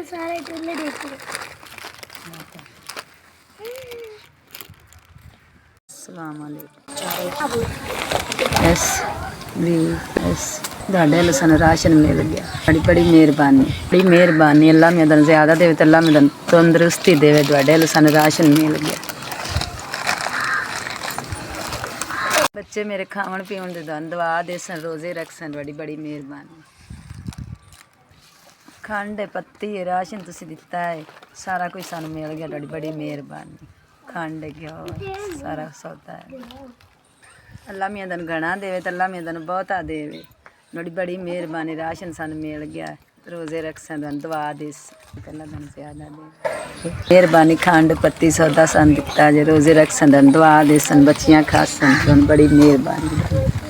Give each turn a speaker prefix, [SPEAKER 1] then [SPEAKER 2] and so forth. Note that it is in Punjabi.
[SPEAKER 1] सारे टुल्ले देखो। ਤੁਹਾਡੇ ਸਾਨੂੰ ਰਾਸ਼ਨ ਮਿਲ ਗਿਆ। ਬੜੀ ਮਿਹਰਬਾਨੀ ਅੱਲਾ ਮੈਨੂੰ ਜ਼ਿਆਦਾ ਦੇਵੇ ਤੇ ਅੱਲਾ ਮੈਨੂੰ ਤੰਦਰੁਸਤੀ ਦੇਵੇ। ਤੁਹਾਡੇ ਸਾਨੂੰ ਰਾਸ਼ਨ ਮਿਲ ਗਿਆ। ਬੱਚੇ ਮੇਰੇ ਖਾਣ ਪੀਣ ਦੇ ਦੁਆ ਦੇ ਸਨ, ਰੋਜ਼ੇ ਰੱਖ ਸਨ। ਬੜੀ ਮਿਹਰਬਾਨੀ। ਖੰਡ ਪੱਤੀ ਰਾਸ਼ਨ ਤੁਸੀਂ ਦਿੱਤਾ ਹੈ, ਸਾਰਾ ਕੁਝ ਸਾਨੂੰ ਮਿਲ ਗਿਆ। ਤੁਹਾਡੀ ਬੜੀ ਮਿਹਰਬਾਨੀ। ਖੰਡ ਘਿਓ ਸਾਰਾ ਸੌਦਾ ਹੈ। ਅੱਲਾ ਮੀਆਂ ਤੈਨੂੰ ਗਣਾ ਦੇਵੇ ਤੇ ਅੱਲਾ ਮੀਆਂ ਤੈਨੂੰ ਬਹੁਤਾ ਦੇਵੇ। ਬੜੀ ਮਿਹਰਬਾਨੀ। ਰਾਸ਼ਨ ਸਾਨੂੰ ਮਿਲ ਗਿਆ। ਰੋਜ਼ੇ ਰੱਖ ਸਾਨੂੰ ਦੁਆ ਦੇ ਅੱਲਾ ਤੈਨੂੰ ਜ਼ਿਆਦਾ ਦੇ ਮਿਹਰਬਾਨੀ। ਖੰਡ ਪੱਤੀ ਸੌਦਾ ਸਾਨੂੰ ਦਿੱਤਾ ਜੇ। ਰੋਜ਼ੇ ਰੱਖ ਸਾਨੂੰ ਦੁਆ ਦੇ ਸਨ। ਬੱਚੀਆਂ ਖਾਸਨ ਬੜੀ ਮਿਹਰਬਾਨੀ।